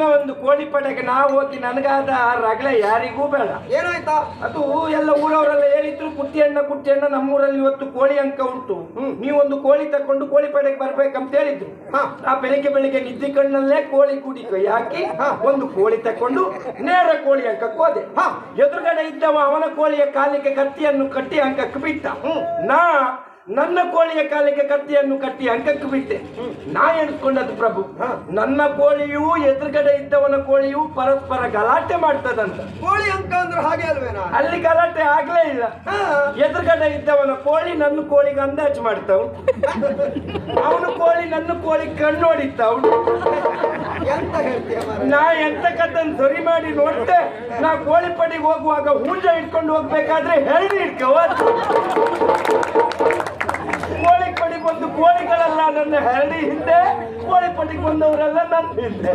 ನಮ್ಮನ್ನ ಒಂದು ಕೋಳಿ ಪಡೆಗೆ ನಾವು ಹೋಗಿ ನನಗಾದ ರಗಳೆ ಯಾರಿಗೂ ಬೇಡ. ಏನಾಯ್ತಾ? ಅದು ಎಲ್ಲ ಊರವರೆಲ್ಲ ಹೇಳಿದ್ರು ಕುಟ್ಟಿಯಣ್ಣ ನಮ್ಮೂರಲ್ಲಿ ಇವತ್ತು ಕೋಳಿ ಅಂಕ ಉಂಟು, ನೀವೊಂದು ಕೋಳಿ ತಕೊಂಡು ಕೋಳಿ ಪಡೆಗೆ ಬರ್ಬೇಕಂತ ಹೇಳಿದ್ರು. ಆ ಬೆಳಿಗ್ಗೆ ನಿದ್ದೆ ಕಣ್ಣಲ್ಲೇ ಕೋಳಿ ಕುಡಿ ಕೈ ಹಾಕಿ ಒಂದು ಕೋಳಿ ತಕೊಂಡು ನೇರ ಕೋಳಿ ಅಂಕಕ್ಕೆ ಹೋದೆ. ಎದುರುಗಡೆ ಇದ್ದವ ಅವನ ಕೋಳಿಯ ಕಾಲಿಗೆ ಕತ್ತಿಯನ್ನು ಕಟ್ಟಿ ಅಂಕಕ್ಕೆ ಬಿಟ್ಟ. ನನ್ನ ಕೋಳಿಯ ಕಾಲಿಗೆ ಕತ್ತಿಯನ್ನು ಕಟ್ಟಿ ಅಂಕಕ್ಕೆ ಬಿಟ್ಟೆ. ನಾ ಎಣಿಸ್ಕೊಂಡದ್ದು ಪ್ರಭು, ನನ್ನ ಕೋಳಿಯೂ ಎದುರುಗಡೆ ಇದ್ದವನ ಕೋಳಿಯೂ ಪರಸ್ಪರ ಗಲಾಟೆ ಮಾಡ್ತದಂತ. ಕೋಳಿ ಅಂಕ ಅಂದ್ರೆ ಹಾಗೆ ಅಲ್ವೇನಾ? ಅಲ್ಲಿ ಗಲಾಟೆ ಆಗ್ಲೇ ಇಲ್ಲ. ಎದುರುಗಡೆ ಇದ್ದವನ ಕೋಳಿ ನನ್ನ ಕೋಳಿಗೆ ಅಂದಾಜು ಮಾಡ್ತಾವ್, ಅವನ ಕೋಳಿ ನನ್ನ ಕೋಳಿ ಕಣ್ಣೋಡಿತಾವ್. ಎಂತ ಹೇಳ್ತೀಯ? ನಾ ಎಂತ ಕಥನ್ ಸರಿ ಮಾಡಿ ನೋಡ್ತೆ. ನಾ ಕೋಳಿ ಪಡಿಗೆ ಹೋಗುವಾಗ ಹೂಂಜ ಇಟ್ಕೊಂಡು ಹೋಗ್ಬೇಕಾದ್ರೆ ಹೆರಡಿ ಇಟ್ಕೋ. ಕೋಳಿ ಪಡಿಗೆ ಬಂದು ಕೋಳಿಗಳೆಲ್ಲ ನನ್ನ ಹೆರಡಿ ಹಿಂದೆ, ಕೋಳಿ ಪಡಿಗೆ ಬಂದವರೆಲ್ಲ ನನ್ನ ಹಿಂದೆ.